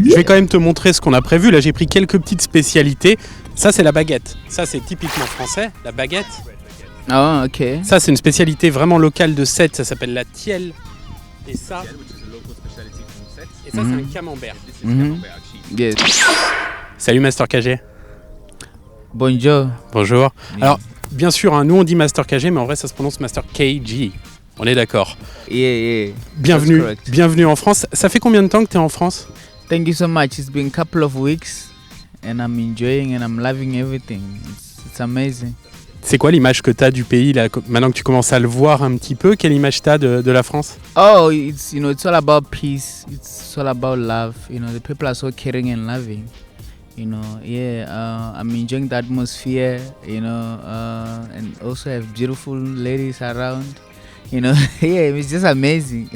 Je vais quand même te montrer ce qu'on a prévu. Là, j'ai pris quelques petites spécialités. Ça, c'est la baguette. Ça, c'est typiquement français, la baguette. Oh, ok. Ça, c'est une spécialité vraiment locale de Sète. Ça s'appelle la tielle. Et ça, c'est un camembert. Yes. Salut Master KG. Bonjour. Bonjour. Alors, bien sûr, hein, nous on dit Master KG, mais en vrai ça se prononce Master KG. On est d'accord. Yeah. Bienvenue en France. Ça fait combien de temps que tu es en France? Thank you so much. It's been a couple of weeks and I'm enjoying and I'm loving everything. It's amazing. C'est quoi l'image que tu as du pays là, maintenant que tu commences à le voir un petit peu? Quelle image tu as de la France? Oh, it's all about peace. It's all about love. The people are so caring and loving. I'm enjoying the atmosphere. And also have beautiful ladies around. It's just amazing.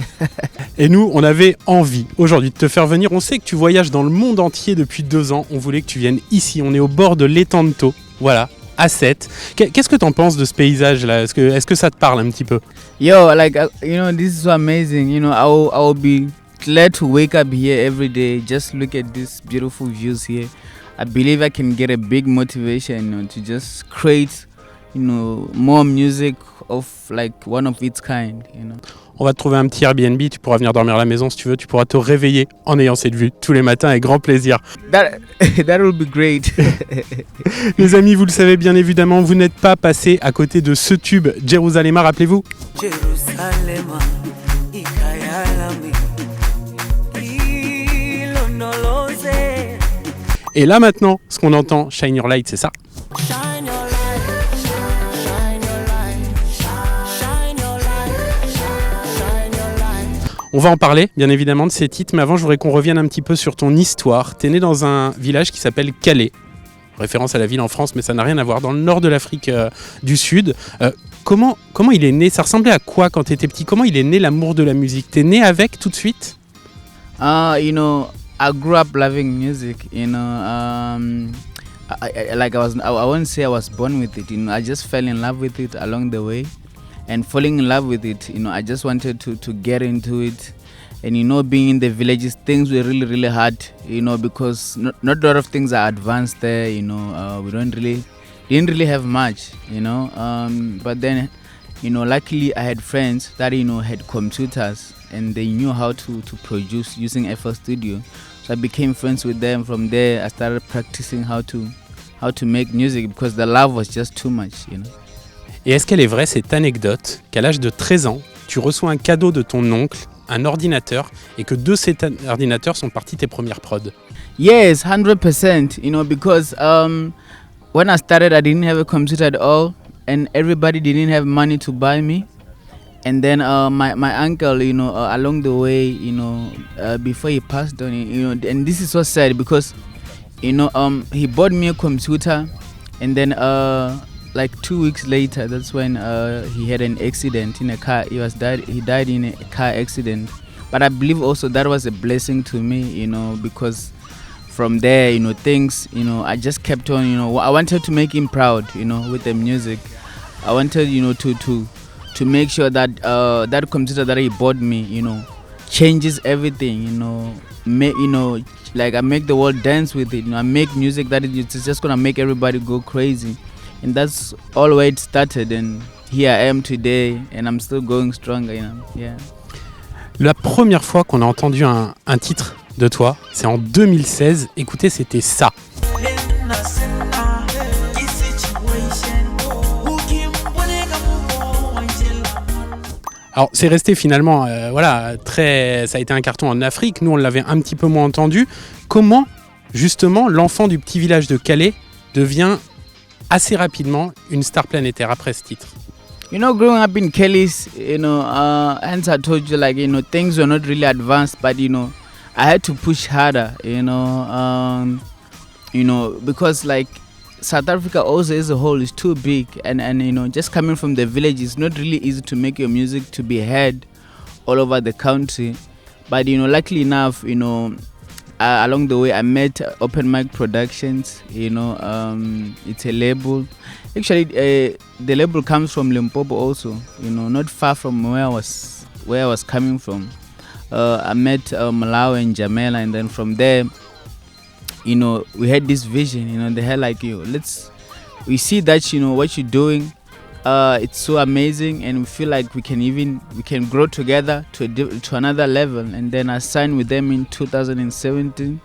Et nous, on avait envie aujourd'hui de te faire venir. On sait que tu voyages dans le monde entier depuis 2 ans. On voulait que tu viennes ici. On est au bord de l'étang de Thau. Voilà. À Sète. Qu'est-ce que tu en penses de ce paysage-là? Est-ce que ça te parle un petit peu? This is so amazing. I will be glad to wake up here every day, just look at these beautiful views here. I believe I can get a big motivation, to just create, more music of like one of its kind, On va te trouver un petit Airbnb, tu pourras venir dormir à la maison si tu veux, tu pourras te réveiller en ayant cette vue tous les matins avec grand plaisir. That will be great. Les amis, vous le savez bien évidemment, vous n'êtes pas passé à côté de ce tube Jerusalema, rappelez-vous. Jerusalema, et là maintenant, ce qu'on entend, Shine Your Light, c'est ça. On va en parler, bien évidemment, de ces titres, mais avant, je voudrais qu'on revienne un petit peu sur ton histoire. T'es né dans un village qui s'appelle Calais, référence à la ville en France, mais ça n'a rien à voir, dans le nord de l'Afrique du Sud. Comment il est né? Ça ressemblait à quoi quand t'étais petit? Comment il est né l'amour de la musique? T'es né avec tout de suite? I grew up loving music. I won't say I was born with it. I just fell in love with it along the way. And falling in love with it, I just wanted to get into it. And being in the villages, things were really, really hard, because not a lot of things are advanced there. We didn't really have much, But then, luckily I had friends that had computers and they knew how to produce using FL Studio. So I became friends with them. From there, I started practicing how to make music because the love was just too much, Et est-ce qu'elle est vraie cette anecdote qu'à l'âge de 13 ans, tu reçois un cadeau de ton oncle, un ordinateur, et que de cet ordinateur sont parties tes premières prods? Yes, 100%, because when I started, I didn't have a computer at all, and everybody didn't have money to buy me. And then my uncle, along the way, before he passed on, and this is so sad because, he bought me a computer, and then like 2 weeks later, that's when he had an accident in a car. He died in a car accident. But I believe also that was a blessing to me, because from there, things, I just kept on, I wanted to make him proud, with the music. I wanted, to make sure that that computer that he bought me, changes everything, like I make the world dance with it. I make music that it's just gonna make everybody go crazy. And that's all where it started, and here I am today, and I'm still going stronger, yeah. La première fois qu'on a entendu un titre de toi, c'est en 2016. Écoutez, c'était ça. Alors, c'est resté finalement, ça a été un carton en Afrique. Nous, on l'avait un petit peu moins entendu. Comment, justement, l'enfant du petit village de Calais devient assez rapidement une star planétaire après ce titre? Growing up in Kelly's, hence I told you, things were not really advanced, but, I had to push harder, because, South Africa also as a whole is too big, and just coming from the village, it's not really easy to make your music to be heard all over the country. But, luckily enough, along the way, I met Open Mic Productions. It's a label. Actually, the label comes from Limpopo also. Not far from where I was coming from. I met Malawi and Jamela, and then from there, we had this vision. They had like, we see that what you're doing, it's so amazing, and we feel like we can grow together to another level. And then I signed with them in 2017,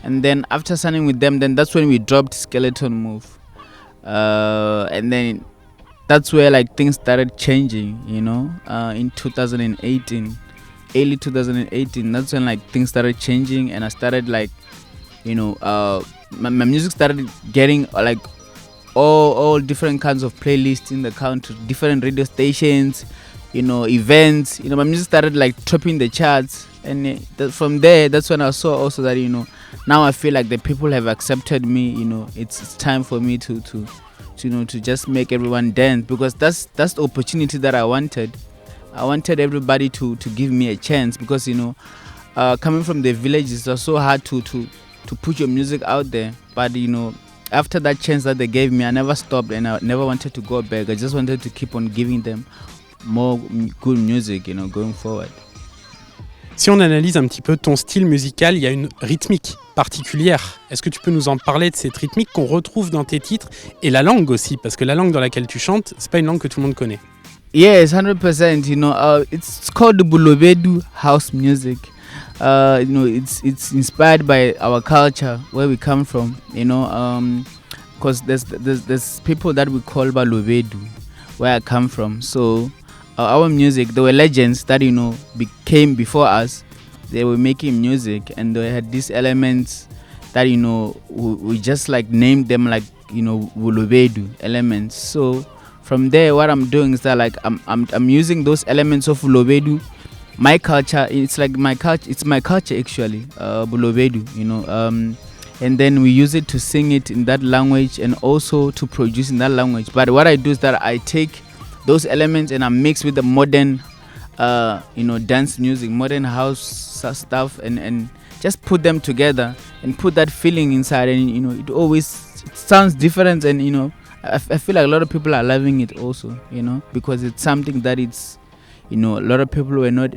and then after signing with them, then that's when we dropped Skeleton Move, and then that's where like things started changing. In 2018, early 2018, that's when like things started changing, and I started like, my music started getting like all different kinds of playlists in the country, different radio stations, events. My music started like topping the charts, and from there, that's when I saw also that now I feel like the people have accepted me. It's time for me to just make everyone dance, because that's the opportunity that I wanted. I wanted everybody to give me a chance, because coming from the villages, it's so hard to put your music out there. But after that chance that they gave me, I never stopped, and I never wanted to go back. I just wanted to keep on giving them more good music, going forward. Si on analyse un petit peu ton style musical, il y a une rythmique particulière. Est-ce que tu peux nous en parler de cette rythmique qu'on retrouve dans tes titres, et la langue aussi, parce que la langue dans laquelle tu chantes, c'est pas une langue que tout le monde connaît. Yes, 100%. It's called the Bulobedu house music. It's inspired by our culture, where we come from. Because there's people that we call Balobedu, where I come from. So our music, there were legends that became before us. They were making music, and they had these elements that we just like named them like Bulobedu elements. So from there, what I'm doing is that like I'm using those elements of Bulobedu. My culture, it's like my culture. It's my culture actually, Bulobedu. And then we use it to sing it in that language, and also to produce in that language. But what I do is that I take those elements and I mix with the modern, dance music, modern house stuff, and just put them together and put that feeling inside. And it sounds different, and I feel like a lot of people are loving it also, because it's something that it's, a lot of people were not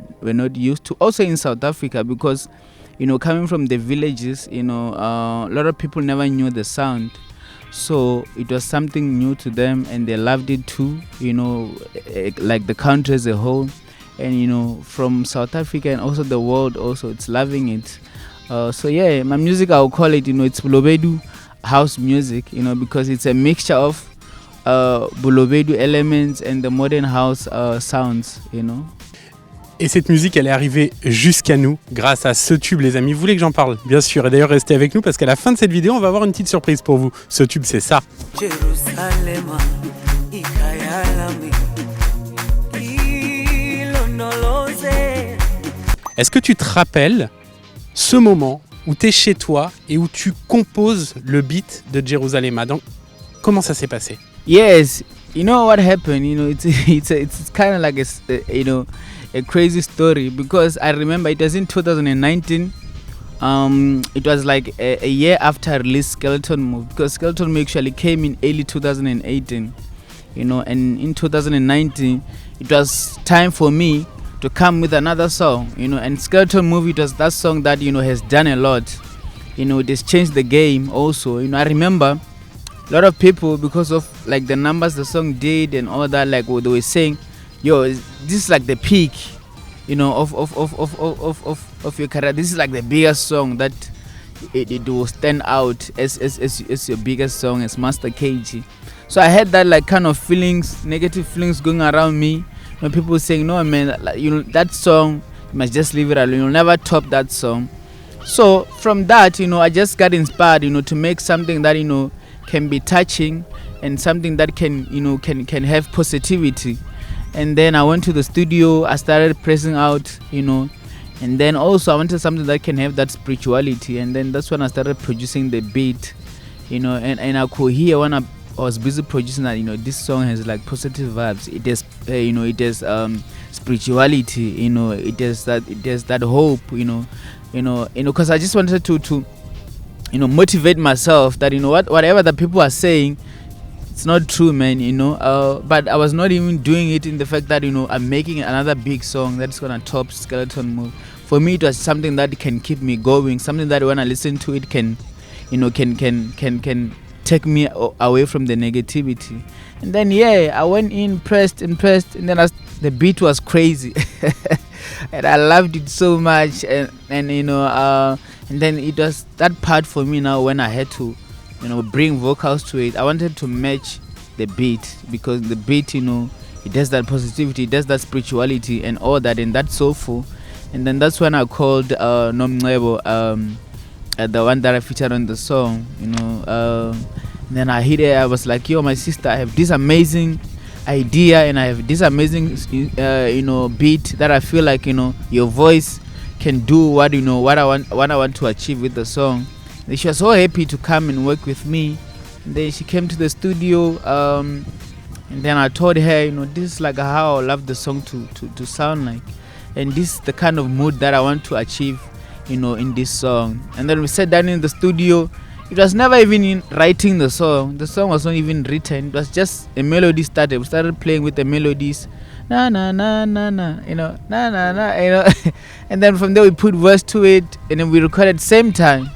used to. Also in South Africa, because, coming from the villages, a lot of people never knew the sound. So it was something new to them, and they loved it too, like the country as a whole. And, from South Africa and also the world also, it's loving it. So yeah, my music, I'll call it, it's Bulobedu house music, because it's a mixture of Bulobedu elements and the modern house sounds, Et cette musique, elle est arrivée jusqu'à nous grâce à ce tube, les amis. Vous voulez que j'en parle, bien sûr. Et d'ailleurs, restez avec nous, parce qu'à la fin de cette vidéo, on va avoir une petite surprise pour vous. Ce tube, c'est ça. Jerusalema, Est-ce que tu te rappelles ce moment où tu es chez toi et où tu composes le beat de Jerusalema? Donc, comment ça s'est passé? Yes, what happened? It's kind of like a crazy story, because I remember it was in 2019. It was like a year after I released Skeleton Move, because Skeleton Move actually came in early 2018. And in 2019, it was time for me to come with another song. And Skeleton Move, it was that song that has done a lot. It has changed the game also. I remember a lot of people, because of like the numbers the song did and all that, like what they were saying, this is like the peak, of your career. This is like the biggest song that it will stand out as your biggest song, as Master KG. So I had that like kind of feelings, negative feelings going around me. People saying, no man, that song, you must just leave it alone. You'll never top that song. So from that, I just got inspired, to make something that can be touching, and something that can have positivity. And then I went to the studio, I started pressing out, and then also I wanted something that can have that spirituality. And then that's when I started producing the beat, and I could hear when I was busy producing that, this song has like positive vibes. It has, it has spirituality, it has that hope, because I just wanted to motivate myself that, whatever the people are saying, it's not true, man, but I was not even doing it in the fact that, I'm making another big song that's gonna top Skeleton Move. For me, it was something that can keep me going, something that when I listen to it can take me away from the negativity. And then I went in, pressed, and then the beat was crazy. And I loved it so much, and then it was that part for me now when I had to bring vocals to it. I wanted to match the beat, because the beat, it does that positivity, it does that spirituality and all that, and that's soulful. And then that's when I called Nomncebo, the one that I featured on the song, and then I hit it. I was like, yo, my sister, I have this amazing idea, and I have this amazing beat that I feel like your voice can do what I want to achieve with the song. And she was so happy to come and work with me. And then she came to the studio, and then I told her, this is like how I love the song to sound like, and this is the kind of mood that I want to achieve in this song. And then we sat down in the studio. It was never even in writing the song. The song was not even written. It was just a melody started. We started playing with the melodies. Na na na na na, na na na, and then from there we put verse to it, and then we recorded same time.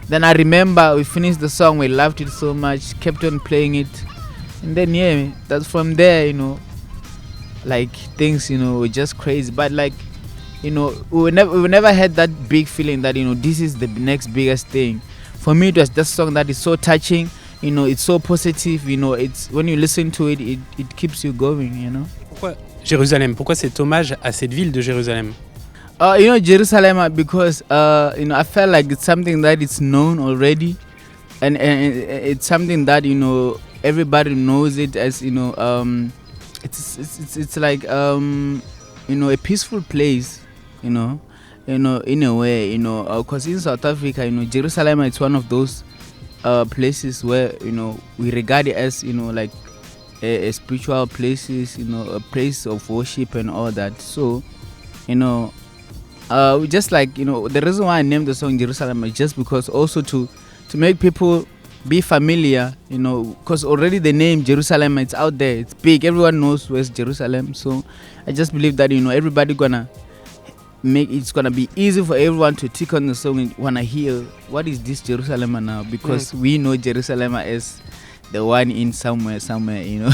Then I remember we finished the song. We loved it so much. Kept on playing it, and then that's from there. Like things were just crazy. But like we never had that big feeling that this is the next biggest thing. For me, it was just a song that is so touching, it's so positive, it's when you listen to it, it keeps you going, Pourquoi Jérusalem? Pourquoi cet hommage à cette ville de Jérusalem? Jerusalema, because I felt like it's something that is known already, and it's something that everybody knows it as it's like a peaceful place, in a way, because in South Africa, Jerusalem, it's one of those places where we regard it as like a spiritual places, a place of worship and all that. So we just like the reason why I named the song Jerusalem is just because also to make people be familiar, because already the name Jerusalem, it's out there, it's big, everyone knows where's Jerusalem. So I just believe that everybody it's gonna be easy for everyone to tick on the song and wanna hear what is this Jerusalem now, because we know Jerusalem as the one in somewhere, and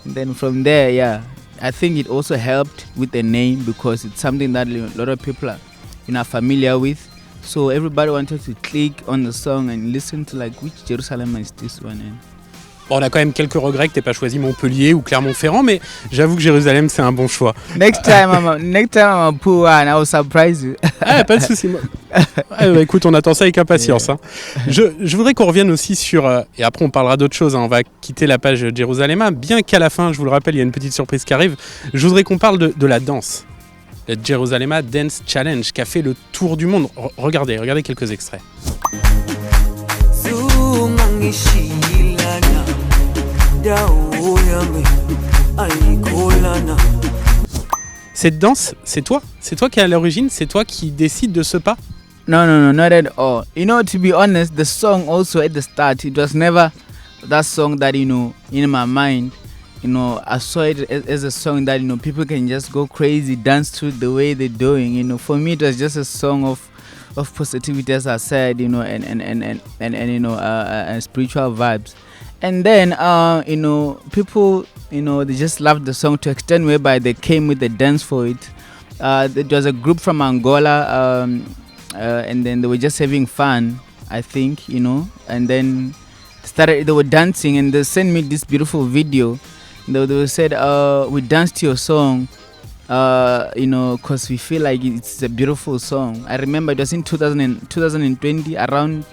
then from there, I think it also helped with the name, because it's something that a lot of people are familiar with. So everybody wanted to click on the song and listen to like which Jerusalem is this one. Bon, on a quand même quelques regrets que t'aies pas choisi Montpellier ou Clermont-Ferrand, mais j'avoue que Jérusalem c'est un bon choix. Next time I'm put one, I will surprise you. Pas de souci. Écoute, on attend ça avec impatience. Hein. Je voudrais qu'on revienne aussi sur, et après on parlera d'autres choses, hein, on va quitter la page Jerusalema, bien qu'à la fin, je vous le rappelle, il y a une petite surprise qui arrive. Je voudrais qu'on parle de la danse. Le Jerusalema Dance Challenge qui a fait le tour du monde. Regardez quelques extraits. Cette danse, c'est toi qui est à l'origine, c'est toi qui décide de ce pas? No, not at all. To be honest, the song also at the start, it was never that song that in my mind. I saw it as a song that people can just go crazy, dance to the way they're doing. For me, it was just a song of positivity, as I said, and spiritual vibes. And then people they just loved the song to extent whereby they came with the dance for it. There was a group from Angola, and then they were just having fun, I think, and then they were dancing, and they sent me this beautiful video. They said, we danced to your song, because we feel like it's a beautiful song. I remember it was in 2020, around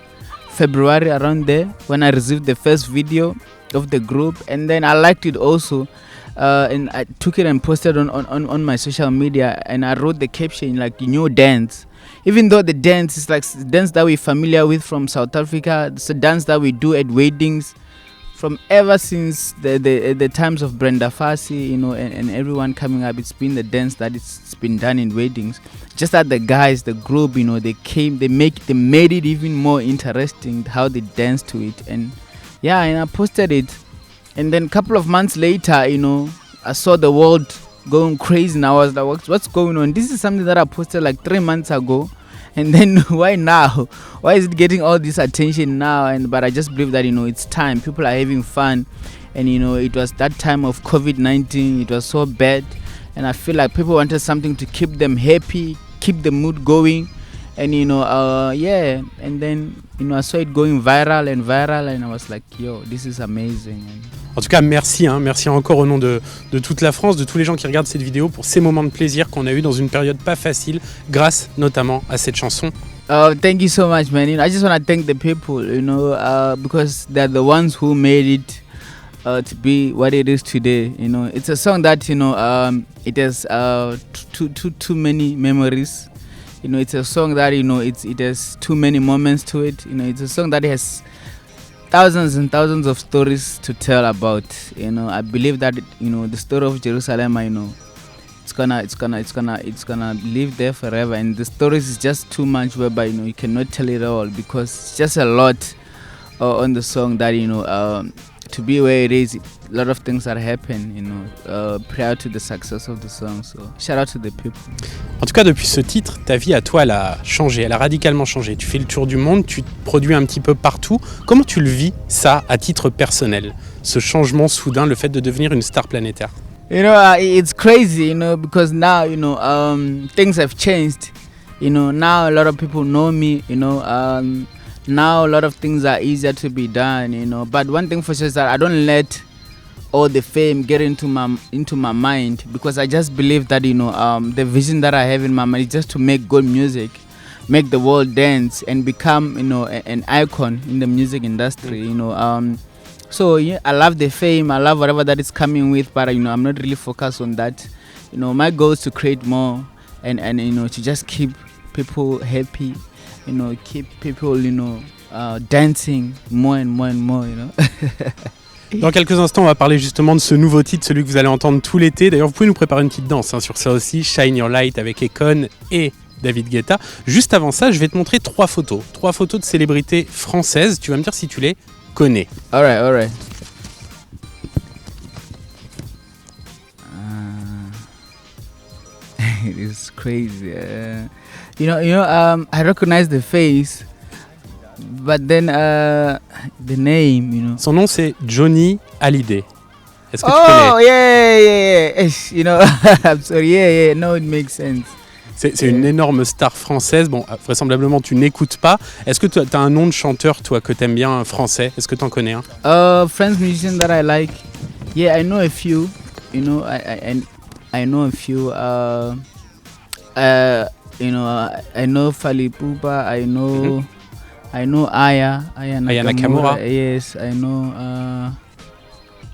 February, around there, when I received the first video of the group, and then I liked it also, and I took it and posted on my social media, and I wrote the caption like new dance. Even though the dance is like the dance that we're familiar with from South Africa, it's a dance that we do at weddings, from ever since the times of Brenda Fassie, and everyone coming up. It's been the dance that it's been done in weddings. Just that the guys, the group, they made it even more interesting how they danced to it, and I posted it, And then a couple of months later, I saw the world going crazy, and I was like, what's going on? This is something that I posted like 3 months ago, and then why now? Why is it getting all this attention now? But I just believe that it's time. People are having fun, and it was that time of COVID-19. It was so bad, and I feel like people wanted something to keep them happy, keep the mood going, and and then I saw it going viral, and I was like, yo, this is amazing. En tout cas, merci, merci encore au nom de toute la France, de tous les gens qui regardent cette vidéo pour ces moments de plaisir qu'on a eu dans une période pas facile, grâce notamment à cette chanson. Thank you so much, man. I just want to thank the people, because they're the ones who made it to be what it is today. It's a song that it has too many memories. It's a song that it has too many moments to it. It's a song that has thousands and thousands of stories to tell about. I believe that the story of Jerusalema, it's gonna live there forever. And the stories is just too much, whereby you cannot tell it all, because it's just a lot on the song that to be where it is. A lot of things that happen, prior to the success of the song. So shout out to the people. En tout cas, depuis ce titre, ta vie à toi, elle a changé, elle a radicalement changé. Tu fais le tour du monde, tu te produis un petit peu partout. Comment tu le vis, ça, à titre personnel, ce changement soudain, le fait de devenir une star planétaire? It's crazy, because now, things have changed. Now a lot of people know me, now a lot of things are easier to be done, But one thing for sure is that I don't let all the fame get into my mind, because I just believe that the vision that I have in my mind is just to make good music, make the world dance, and become an icon in the music industry. So yeah, I love the fame, I love whatever that is coming with, but I'm not really focused on that. My goal is to create more and to just keep people happy, keep people dancing more and more and more. Dans quelques instants, on va parler justement de ce nouveau titre, celui que vous allez entendre tout l'été. D'ailleurs, vous pouvez nous préparer une petite danse sur ça aussi, Shine Your Light avec Econ et David Guetta. Juste avant ça, je vais te montrer 3 photos de célébrités françaises. Tu vas me dire si tu les connais. All right. It is crazy. I recognize the face. But then the name, Son nom, c'est Johnny Hallyday. Est-ce que tu connais? Oh, yeah. I'm sorry, yeah. No, it makes sense. C'est une énorme star française. Bon, vraisemblablement, tu n'écoutes pas. Est-ce que tu as un nom de chanteur, toi, que tu aimes bien, français? Est-ce que tu en connais un? French musician that I like. Yeah, I know a few. I know a few. I know Fally Ipupa. I know. I know Aya Nakamura. Yes, I know.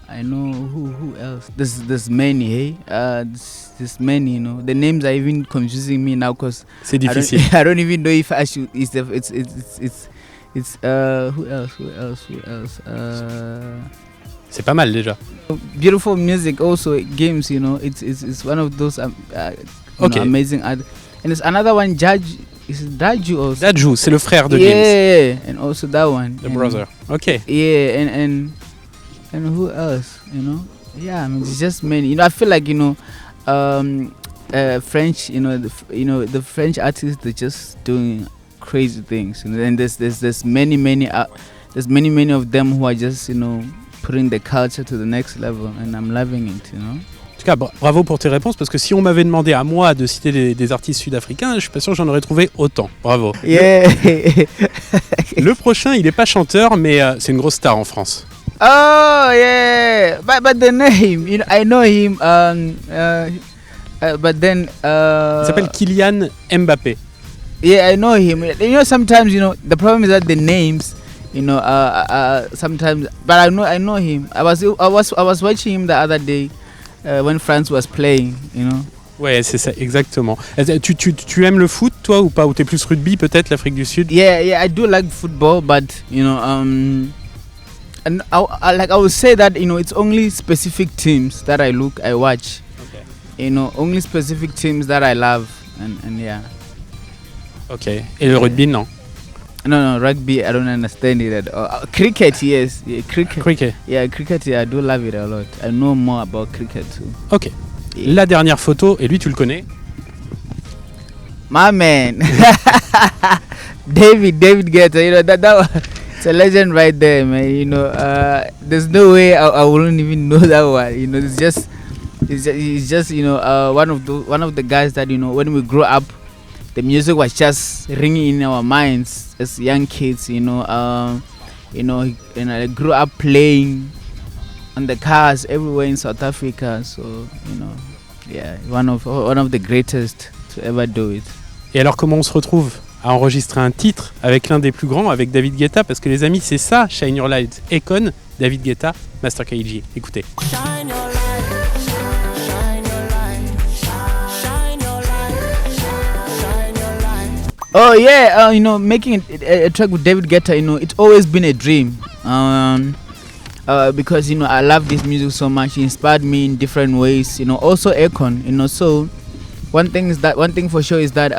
I know who else. There's many. Hey, there's many. The names are even confusing me now, because c'est difficile. I don't even know if I should. It's who else? C'est pas mal déjà. Beautiful music, also games. It's one of those amazing. And there's another one, Judge. Is it Daju also? Daju, c'est le frère de James. Yeah, and also that one. The brother. Okay. Yeah, and who else? Yeah, I mean, it's just many. I feel like French. The French artists, they're just doing crazy things. And there's many of them who are just putting the culture to the next level, and I'm loving it. En tout cas, bravo pour tes réponses, parce que si on m'avait demandé à moi de citer des artistes sud-africains, je suis pas sûr que j'en aurais trouvé autant. Bravo. Yeah. Le prochain, il est pas chanteur, mais c'est une grosse star en France. Oh yeah, but the name, I know him. But then il s'appelle Kylian Mbappé. Yeah, I know him. Sometimes the problem is that the names, sometimes. But I know him. I was watching him the other day. When France was playing, Ouais, c'est ça, exactement. Tu aimes le foot, toi, ou pas? Ou t'es plus rugby, peut-être, l'Afrique du Sud? Yeah, I do like football, but and I would say that it's only specific teams that I watch. Okay. Only specific teams that I love, and yeah. Ok. Et le rugby, non? No, rugby, I don't understand it at all. Cricket, yes. Yeah, cricket. Cricket. Yeah, cricket, yeah, I do love it a lot. I know more about cricket too. Ok. Yeah. La dernière photo, et lui tu le connais. My man. David Guetta, you know, it's a legend right there, man. You know, there's no way I wouldn't even know that one. You know, it's just you know, one of the guys that, you know, when we grew up, the music was just ringing in our minds as young kids. You know, I grew up playing on the cars everywhere in South Africa. So, you know, yeah, one of the greatest to ever do it. Et alors comment on se retrouve à enregistrer un titre avec l'un des plus grands, avec David Guetta, parce que les amis, c'est ça, Shine Your Light, Econ, David Guetta, Master KG. Écoutez. Shine your light, shine your light, shine your light, shine your light. Oh yeah, you know, making a track with David Guetta, you know, it's always been a dream. Because, you know, I love this music so much. He inspired me in different ways. You know, also Econ. You know, so one thing for sure is that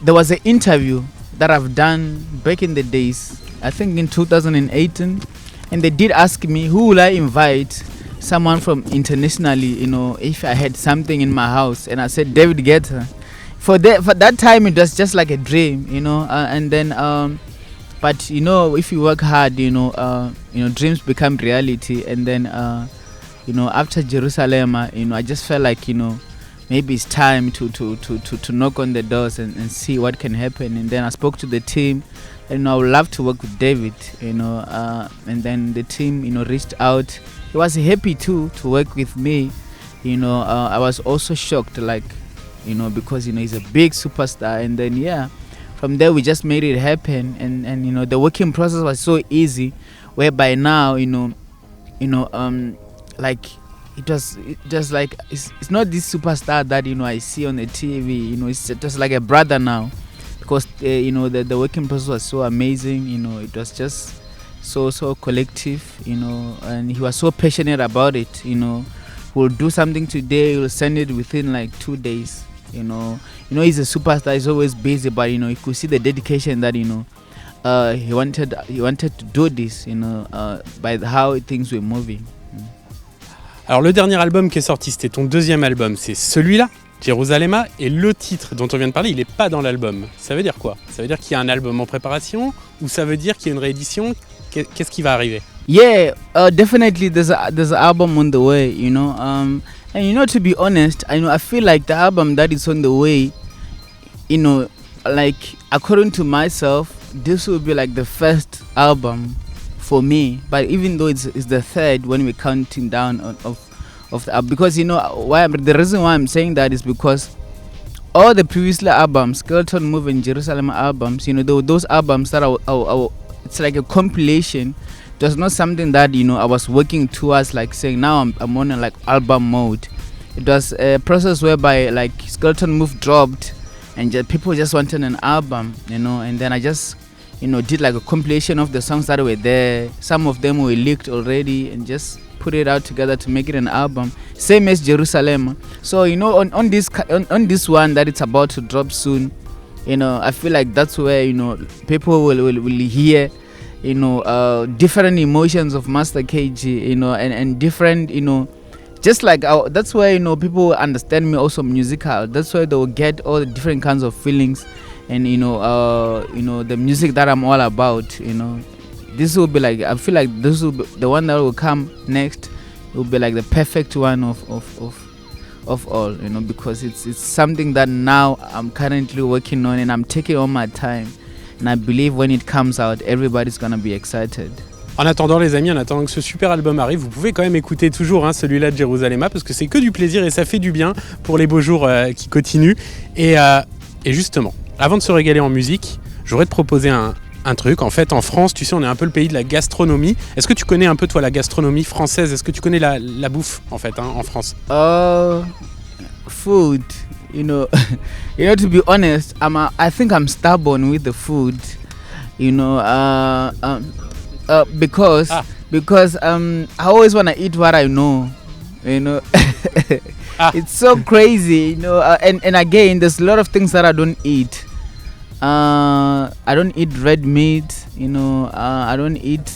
there was an interview that I've done back in the days, I think in 2018, and they did ask me who will I invite, someone from internationally, you know, if I had something in my house, and I said David Guetta. For that time it was just like a dream, you know, and then but you know, if you work hard, you know, dreams become reality. And then you know, after Jerusalema, you know, I just felt like, you know, maybe it's time to knock on the doors and see what can happen. And then I spoke to the team, and I would love to work with David, you know, and then the team, you know, reached out. He was happy too to work with me, you know. I was also shocked, like, you know, because, you know, he's a big superstar. And then yeah, from there we just made it happen. And you know, the working process was so easy, whereby now, you know, like, it just like it's not this superstar that, you know, I see on the TV. You know, it's just like a brother now, because you know, the working process was so amazing. You know, it was just so collective. You know, and he was so passionate about it. You know, we'll do something today, we'll send it within like 2 days. You know, he's a superstar. He's always busy, but, you know, you could see the dedication that, you know, he wanted to do this. You know, by how things were moving. Alors le dernier album qui est sorti, c'était ton deuxième album, c'est celui-là, Jerusalema, et le titre dont on vient de parler, il n'est pas dans l'album. Ça veut dire quoi? Ça veut dire qu'il y a un album en préparation, ou ça veut dire qu'il y a une réédition? Qu'est-ce qui va arriver? Yeah, definitely there's an album on the way, you know. And, you know, to be honest, I feel like the album that is on the way, you know, like, according to myself, this will be like the first album for me. But even though it's the third when we're counting down of the, because, you know, the reason why I'm saying that is because all the previous albums, Skeleton Move and Jerusalem albums, you know, those albums that it's like a compilation. It was not something that, you know, I was working towards, like saying now I'm on a, like, album mode. It was a process whereby, like, Skeleton Move dropped and people just wanted an album, you know, and then I just, you know, did like a compilation of the songs that were there. Some of them were leaked already, and just put it out together to make it an album. Same as Jerusalem. So, you know, on this one that it's about to drop soon, you know, I feel like that's where, you know, people will hear, you know, different emotions of Master KG, you know, and different, you know, just like that's where, you know, people understand me also musical. That's where they will get all the different kinds of feelings, and, you know, the music that I'm all about. You know, this will be like, I feel like this will be the one that will come next. It will be like the perfect one of all, you know, because it's something that now I'm currently working on, and I'm taking all my time, and I believe when it comes out, everybody's gonna be excited. En attendant, les amis, en attendant que ce super album arrive, vous pouvez quand même écouter toujours, hein, celui-là de Jerusalema, parce que c'est que du plaisir et ça fait du bien pour les beaux jours qui continuent. Et justement, avant de se régaler en musique, j'aurais te proposer un truc. En fait, en France, tu sais, on est un peu le pays de la gastronomie. Est-ce que tu connais un peu, toi, la gastronomie française? Est-ce que tu connais la bouffe, en fait, hein, en France? Food, you know, to be honest, I think I'm stubborn with the food, you know, because I always want to eat what I know, you know. It's so crazy, you know, and again, there's a lot of things that I don't eat, I don't eat red meat. I don't eat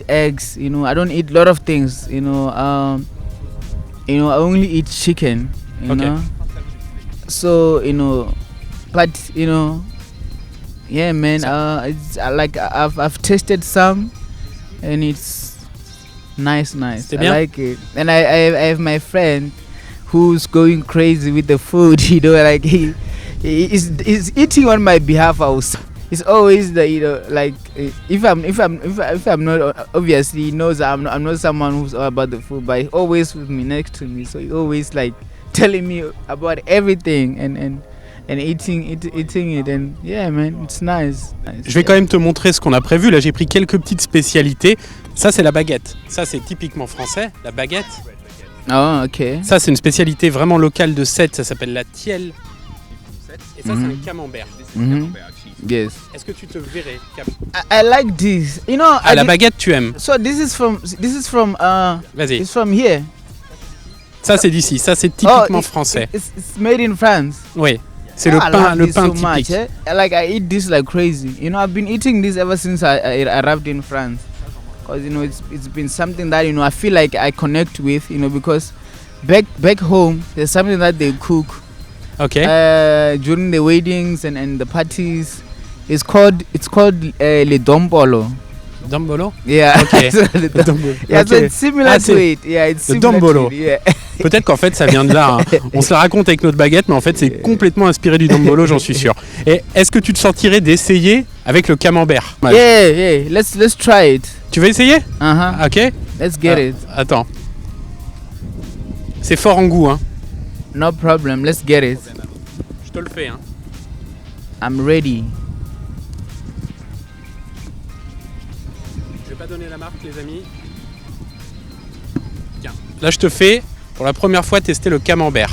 eggs. I don't eat a lot of things. I only eat chicken. You know. So but yeah, man. It's like I've tasted some, and it's nice. I like it. And I have my friend who's going crazy with the food. Like he's eating on my behalf. It's always the like if I'm not, obviously he knows I'm not someone who's all about the food, but he's always with me, next to me, so he always like telling me about everything and eating it, and yeah, man, it's nice. Je vais quand même te montrer ce qu'on a prévu. Là, j'ai pris quelques petites spécialités. Ça, c'est la baguette. Ça, c'est typiquement français, la baguette. Oh, ok. Ça, c'est une spécialité vraiment locale de Sète. Ça s'appelle la tielle. Et ça, c'est un camembert. Yes. Est-ce que tu te verrais I like this. la baguette, tu aimes. So this is from Vas-y. it's from here. Ça, c'est d'ici. Ça, c'est typiquement français. It's made in France. Oui. C'est le pain so typique. Much, eh? Like I eat this like crazy. I've been eating this ever since I arrived in France. Because it's been something that I feel like I connect with. Because back home there's something that they cook. Okay. During the weddings and the parties. It's called le dombolo. Dombolo? Yeah. Okay. So it's similar to it. Yeah, it's Le similar dombolo. to it. Yeah. Peut-être qu'en fait ça vient de là. Hein. On se la raconte avec notre baguette, mais en fait c'est complètement inspiré du dombolo, j'en suis sûr. Et est-ce que tu te sentirais d'essayer avec le camembert? Yeah. Let's try it. Tu veux essayer? Ok. Let's get it. Attends. C'est fort en goût, hein. No problem. Let's get it. Je te le fais, hein. I'm ready. Je vais pas donner la marque, les amis. Tiens. Là, je te fais pour la première fois tester le camembert.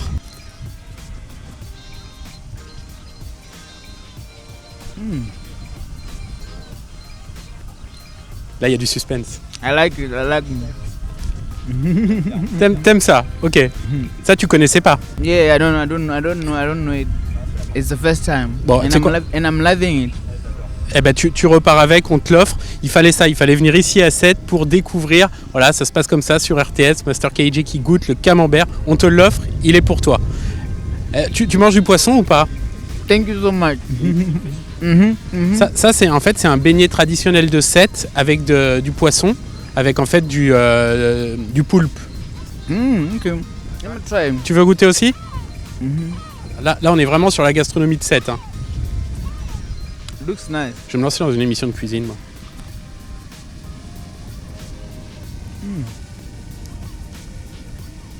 Là, il y a du suspense. I like it. T'aimes ça? Ok. Ça, tu connaissais pas? Yeah, I don't know it. It's the first time. Bon, and I'm loving it. Eh ben, tu repars avec, on te l'offre. Il fallait venir ici à Sète pour découvrir. Voilà, ça se passe comme ça sur RTS. Master KJ qui goûte le camembert. On te l'offre, il est pour toi. Tu manges du poisson ou pas? Thank you so much. Ça c'est un beignet traditionnel de Sète avec du poisson, avec en fait du poulpe. Okay. Let me try. Tu veux goûter aussi? Là, on est vraiment sur la gastronomie de Sète. Hein. Looks nice. Je vais me lancer dans une émission de cuisine, moi.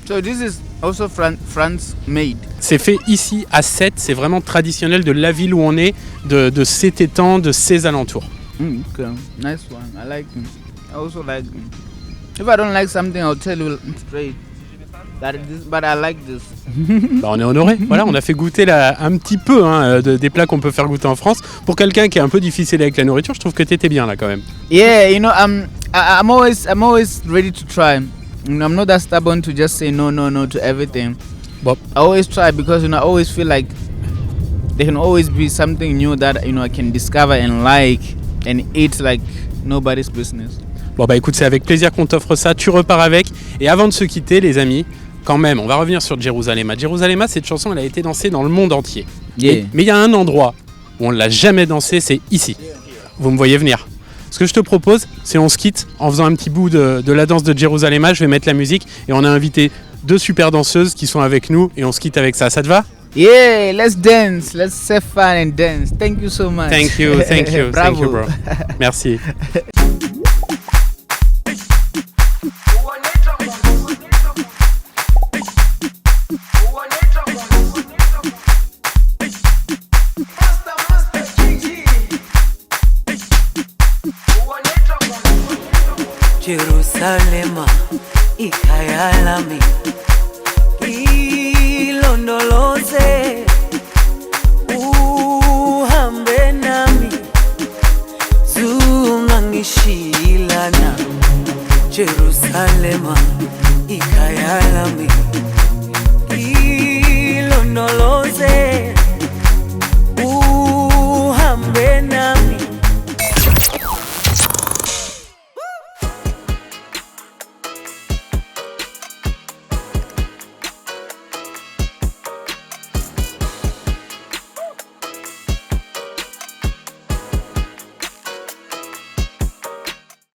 So this is also France made. C'est fait ici à Sète, c'est vraiment traditionnel de la ville où on est, de cet étang, de ses alentours. Okay. Nice one. I like it. I also like it. If I don't like something, I'll tell you straight. But I like this. Bah, on est honoré. Voilà, on a fait goûter un petit peu des plats qu'on peut faire goûter en France. Pour quelqu'un qui est un peu difficile avec la nourriture, je trouve que t'étais bien là quand même. Yeah, I'm always ready to try. I'm not that stubborn to just say no to everything. Bon. I always try because I always feel like there can always be something new that I can discover and like and eat like nobody's business. Bon bah écoute, c'est avec plaisir qu'on t'offre ça. Tu repars avec. Et avant de se quitter, les amis, quand même, on va revenir sur Jerusalema. Jerusalema, cette chanson, elle a été dansée dans le monde entier. Yeah. Mais il y a un endroit où on ne l'a jamais dansée, c'est ici. Vous me voyez venir. Ce que je te propose, c'est on se quitte en faisant un petit bout de la danse de Jerusalema. Je vais mettre la musique et on a invité 2 super danseuses qui sont avec nous et on se quitte avec ça. Ça te va? Yeah, let's dance. Let's have fun and dance. Thank you so much. Thank you. Bravo. Thank you, bro. Merci. Jerusalema, ikhaya lami, ilondoloze, uhambe nami, zungangishilana. Jerusalema, ikhaya lami, ilondoloze, nami